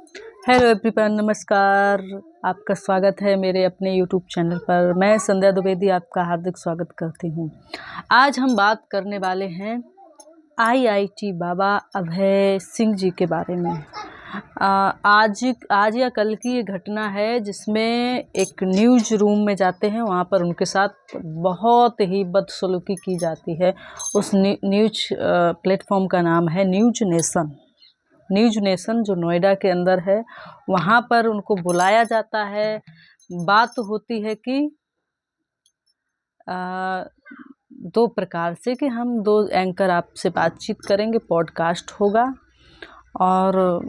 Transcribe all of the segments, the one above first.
Hello everyone, नमस्कार। आपका स्वागत है मेरे अपने यूट्यूब चैनल पर। मैं संध्या द्विवेदी आपका हार्दिक स्वागत करती हूँ। आज हम बात करने वाले हैं आईआईटी बाबा अभय सिंह जी के बारे में। आज या कल की ये घटना है जिसमें एक न्यूज रूम में जाते हैं, वहाँ पर उनके साथ बहुत ही बदसलूकी की जाती है। उस न्यूज प्लेटफॉर्म का नाम है न्यूज नेशन, जो नोएडा के अंदर है। वहाँ पर उनको बुलाया जाता है। बात होती है कि दो प्रकार से कि हम दो एंकर आपसे बातचीत करेंगे, पॉडकास्ट होगा और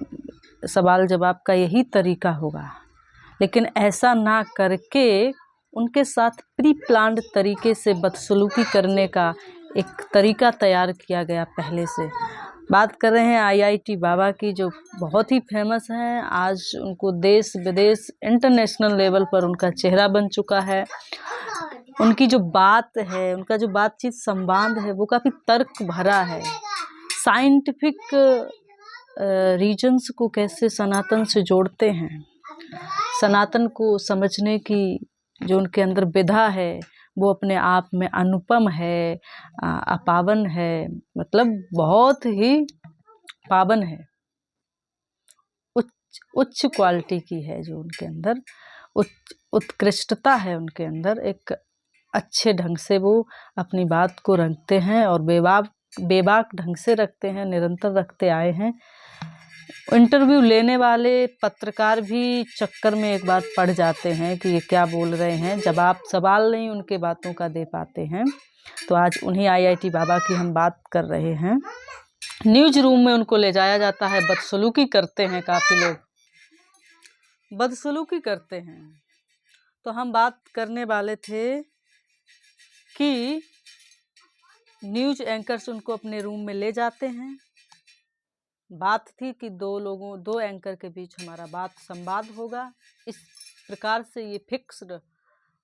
सवाल जवाब का यही तरीका होगा। लेकिन ऐसा ना करके उनके साथ प्री प्लान्ड तरीके से बदसलूकी करने का एक तरीका तैयार किया गया पहले से। बात कर रहे हैं आईआईटी बाबा की, जो बहुत ही फेमस हैं। आज उनको देश विदेश इंटरनेशनल लेवल पर उनका चेहरा बन चुका है। उनकी जो बात है, उनका जो बातचीत संवाद है, वो काफ़ी तर्क भरा है। साइंटिफिक रीजन्स को कैसे सनातन से जोड़ते हैं, सनातन को समझने की जो उनके अंदर विधा है वो अपने आप में अनुपम है, अपावन है, मतलब बहुत ही पावन है, उच्च क्वालिटी की है। जो उनके अंदर उत्कृष्टता है, उनके अंदर एक अच्छे ढंग से वो अपनी बात को रखते हैं और बेबाक ढंग से रखते हैं, निरंतर रखते आए हैं। इंटरव्यू लेने वाले पत्रकार भी चक्कर में एक बार पड़ जाते हैं कि ये क्या बोल रहे हैं, जवाब सवाल नहीं उनके बातों का दे पाते हैं। तो आज उन्हीं आईआईटी बाबा की हम बात कर रहे हैं। न्यूज रूम में उनको ले जाया जाता है, बदसलूकी करते हैं, काफ़ी लोग बदसलूकी करते हैं। तो हम बात करने वाले थे कि न्यूज एंकर्स उनको अपने रूम में ले जाते हैं। बात थी कि दो एंकर के बीच हमारा बात संवाद होगा, इस प्रकार से ये फिक्स्ड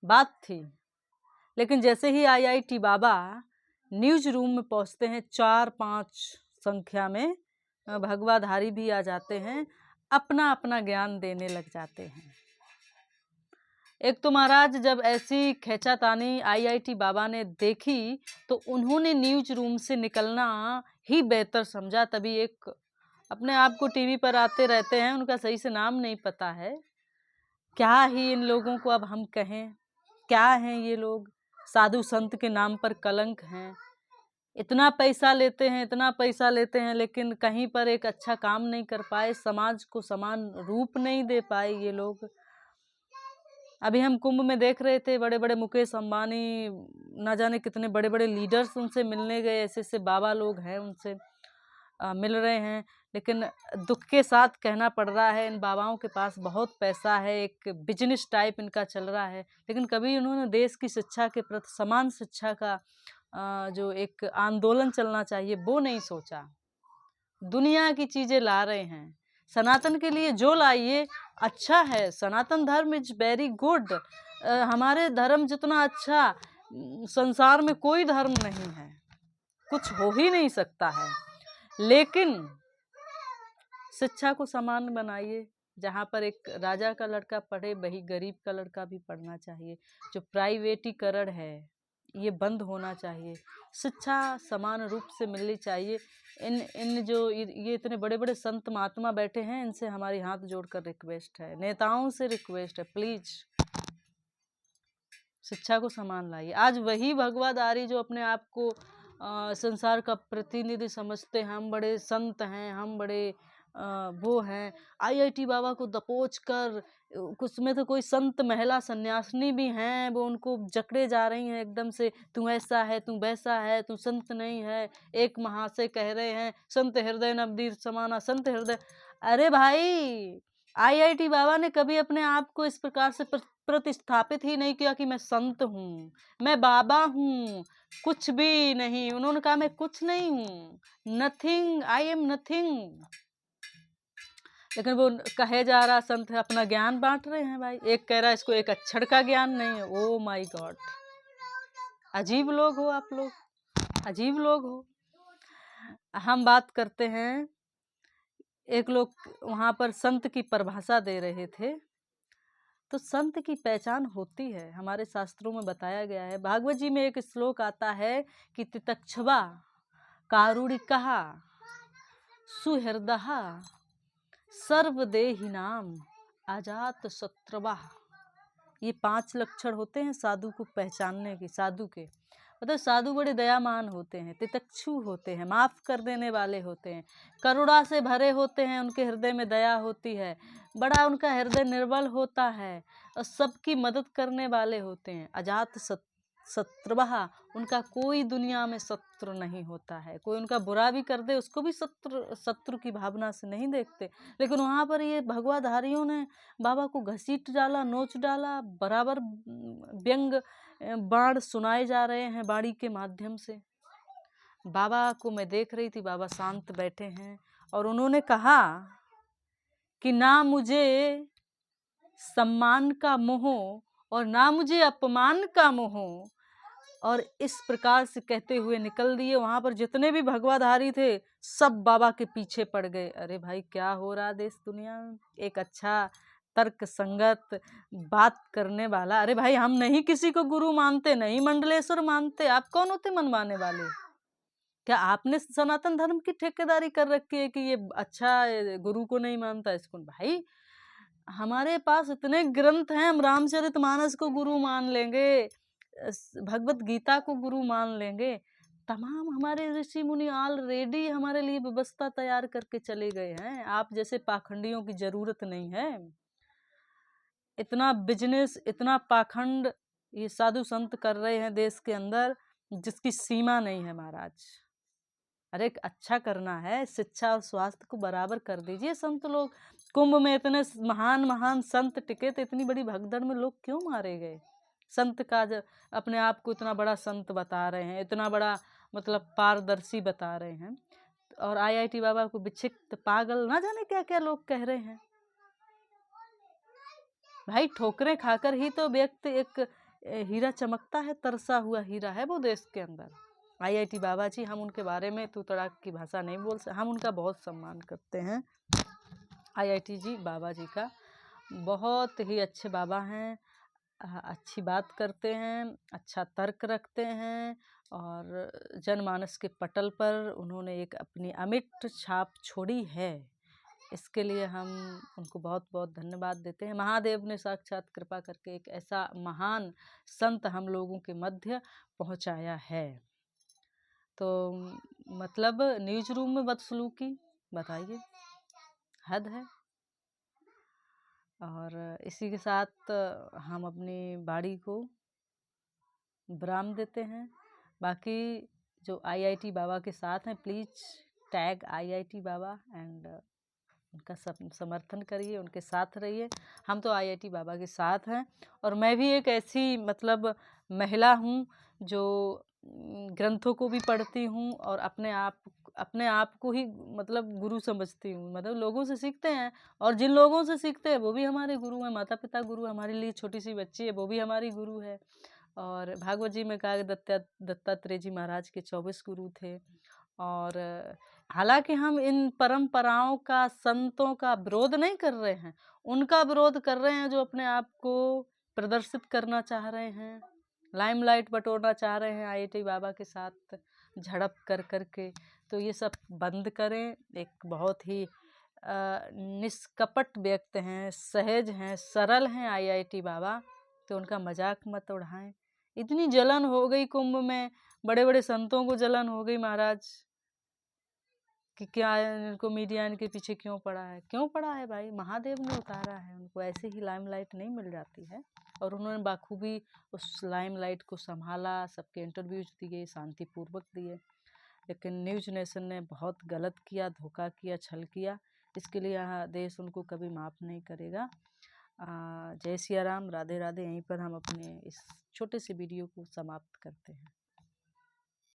बात थी। लेकिन जैसे ही आईआईटी बाबा न्यूज रूम में पहुंचते हैं, 4-5 संख्या में भगवाधारी भी आ जाते हैं, अपना अपना ज्ञान देने लग जाते हैं। एक तो महाराज जब ऐसी खींचातानी आईआईटी बाबा ने देखी तो उन्होंने न्यूज रूम से निकलना ही बेहतर समझा। तभी एक अपने आप को टीवी पर आते रहते हैं, उनका सही से नाम नहीं पता है। क्या ही इन लोगों को अब हम कहें, क्या हैं ये लोग, साधु संत के नाम पर कलंक हैं। इतना पैसा लेते हैं, लेकिन कहीं पर एक अच्छा काम नहीं कर पाए, समाज को समान रूप नहीं दे पाए ये लोग। अभी हम कुंभ में देख रहे थे, बड़े बड़े मुकेश अंबानी, ना जाने कितने बड़े बड़े लीडर्स उनसे मिलने गए, ऐसे ऐसे बाबा लोग हैं उनसे मिल रहे हैं। लेकिन दुख के साथ कहना पड़ रहा है, इन बाबाओं के पास बहुत पैसा है, एक बिजनेस टाइप इनका चल रहा है। लेकिन कभी उन्होंने देश की शिक्षा के प्रति, समान शिक्षा का जो एक आंदोलन चलना चाहिए वो नहीं सोचा। दुनिया की चीज़ें ला रहे हैं, सनातन के लिए जो लाइए अच्छा है। सनातन धर्म इज वेरी गुड। हमारे धर्म जितना अच्छा संसार में कोई धर्म नहीं है, कुछ हो ही नहीं सकता है। लेकिन शिक्षा को समान बनाइए, जहाँ पर एक राजा का लड़का पढ़े वही गरीब का लड़का भी पढ़ना चाहिए। जो प्राइवेटीकरण है ये बंद होना चाहिए, शिक्षा समान रूप से मिलनी चाहिए। इन जो ये इतने बड़े बड़े संत महात्मा बैठे हैं, इनसे हमारी हाथ जोड़कर रिक्वेस्ट है, नेताओं से रिक्वेस्ट है, प्लीज शिक्षा को समान लाइए। आज वही भगवाधारी जो अपने आप को संसार का प्रतिनिधि समझते हैं, हम बड़े संत हैं, हम बड़े वो हैं, आईआईटी बाबा को दबोच कर, कुछ में तो कोई संत महिला सन्यासिनी भी हैं, वो उनको जकड़े जा रही हैं एकदम से, तू ऐसा है, तू वैसा है, तू संत नहीं है। एक महाशय कह रहे हैं, संत हृदय नवदीप समाना, संत हृदय। अरे भाई, आईआईटी बाबा ने कभी अपने आप को इस प्रकार से प्रतिस्थापित ही नहीं किया कि मैं संत हूँ, मैं बाबा हूँ, कुछ भी नहीं। उन्होंने कहा मैं कुछ नहीं हूँ, नथिंग, आई एम नथिंग। लेकिन वो कहे जा रहा संत है, अपना ज्ञान बांट रहे हैं भाई। एक कह रहा है इसको एक अक्षर का ज्ञान नहीं है। ओ माय गॉड, अजीब लोग हो आप लोग, अजीब लोग हो। हम बात करते हैं एक लोग वहाँ पर संत की परिभाषा दे रहे थे। तो संत की पहचान होती है, हमारे शास्त्रों में बताया गया है। भागवत जी में एक श्लोक आता है कि तितक्षवा कारुणिकः सुहृदः सर्वदेहिनाम अजात शत्रुवः। ये 5 लक्षण होते हैं साधु को पहचानने के। साधु के मतलब साधु बड़े दयामान होते हैं, तितक्षु होते हैं, माफ कर देने वाले होते हैं, करुणा से भरे होते हैं, उनके हृदय में दया होती है, बड़ा उनका हृदय निर्बल होता है और सबकी मदद करने वाले होते हैं। अजात शत्रुवः, उनका कोई दुनिया में शत्रु नहीं होता है। कोई उनका बुरा भी कर दे उसको भी शत्रु की भावना से नहीं देखते। लेकिन वहाँ पर ये भगवाधारियों ने बाबा को घसीट डाला, नोच डाला, बराबर व्यंग बाण सुनाए जा रहे हैं वाणी के माध्यम से। बाबा को मैं देख रही थी, बाबा शांत बैठे हैं और उन्होंने कहा कि ना मुझे सम्मान का मोह और ना मुझे अपमान का मोह, और इस प्रकार से कहते हुए निकल दिए। वहां पर जितने भी भगवाधारी थे सब बाबा के पीछे पड़ गए। अरे भाई क्या हो रहा देश दुनिया में, एक अच्छा तर्क संगत बात करने वाला। अरे भाई हम नहीं किसी को गुरु मानते, नहीं मंडलेश्वर मानते, आप कौन होते मनवाने वाले? क्या आपने सनातन धर्म की ठेकेदारी कर रखी है कि ये अच्छा गुरु को नहीं मानता इसको? भाई हमारे पास इतने ग्रंथ हैं, हम रामचरितमानस को गुरु मान लेंगे, भगवत गीता को गुरु मान लेंगे। तमाम हमारे ऋषि मुनि ऑलरेडी हमारे लिए व्यवस्था तैयार करके चले गए हैं। आप जैसे पाखंडियों की जरूरत नहीं है। इतना बिजनेस, इतना पाखंड ये साधु संत कर रहे हैं देश के अंदर जिसकी सीमा नहीं है महाराज। अरे अच्छा करना है, शिक्षा और स्वास्थ्य को बराबर कर दीजिए। संत लोग कुंभ में इतने महान महान संत टिके तो इतनी बड़ी भगदड़ में लोग क्यों मारे गए? संत का अपने आप को इतना बड़ा संत बता रहे हैं, इतना बड़ा मतलब पारदर्शी बता रहे हैं, और आईआईटी बाबा को विक्षिप्त पागल ना जाने क्या क्या लोग कह रहे हैं। भाई ठोकरें खाकर ही तो व्यक्ति एक हीरा चमकता है, तरसा हुआ हीरा है वो देश के अंदर। आईआईटी बाबा जी, हम उनके बारे में तू तड़ाक की भाषा नहीं बोल सकते, हम उनका बहुत सम्मान करते हैं। आईआईटी जी बाबा जी का बहुत ही अच्छे बाबा हैं, अच्छी बात करते हैं, अच्छा तर्क रखते हैं, और जनमानस के पटल पर उन्होंने एक अपनी अमिट छाप छोड़ी है। इसके लिए हम उनको बहुत बहुत धन्यवाद देते हैं। महादेव ने साक्षात कृपा करके एक ऐसा महान संत हम लोगों के मध्य पहुंचाया है। तो मतलब न्यूज रूम में बदसलूकी बताइए, हद है। और इसी के साथ हम अपनी बाड़ी को विराम देते हैं। बाकी जो आईआईटी बाबा के साथ हैं please tag IIT Baba and उनका समर्थन करिए, उनके साथ रहिए। हम तो आईआईटी बाबा के साथ हैं, और मैं भी एक ऐसी मतलब महिला हूँ जो ग्रंथों को भी पढ़ती हूँ और अपने आप को ही मतलब गुरु समझती हूँ। मतलब लोगों से सीखते हैं, और जिन लोगों से सीखते हैं वो भी हमारे गुरु हैं। माता पिता गुरु, हमारे लिए छोटी सी बच्ची है वो भी हमारी गुरु है। और भागवत जी में कहा दत्तात्रेय जी महाराज के 24 गुरु थे। और हालांकि हम इन परंपराओं का, संतों का विरोध नहीं कर रहे हैं, उनका विरोध कर रहे हैं जो अपने आप को प्रदर्शित करना चाह रहे हैं, लाइमलाइट बटोरना चाह रहे हैं आईआईटी बाबा के साथ झड़प कर करके। तो ये सब बंद करें। एक बहुत ही निष्कपट व्यक्ति हैं, सहज हैं, सरल हैं आईआईटी बाबा, तो उनका मजाक मत उड़ाएं। इतनी जलन हो गई कुंभ में, बड़े बड़े संतों को जलन हो गई महाराज कि क्या इनको मीडिया इनके पीछे क्यों पड़ा है। क्यों पड़ा है भाई? महादेव ने उतारा है उनको, ऐसे ही लाइमलाइट नहीं मिल जाती है। और उन्होंने बाखूबी उस लाइमलाइट को संभाला, सबके इंटरव्यूज दिए, शांतिपूर्वक दिए। लेकिन न्यूज नेशन ने बहुत गलत किया, धोखा किया, छल किया। इसके लिए यहाँ देश उनको कभी माफ़ नहीं करेगा। जय सिया राम, राधे राधे। यहीं पर हम अपने इस छोटे से वीडियो को समाप्त करते हैं।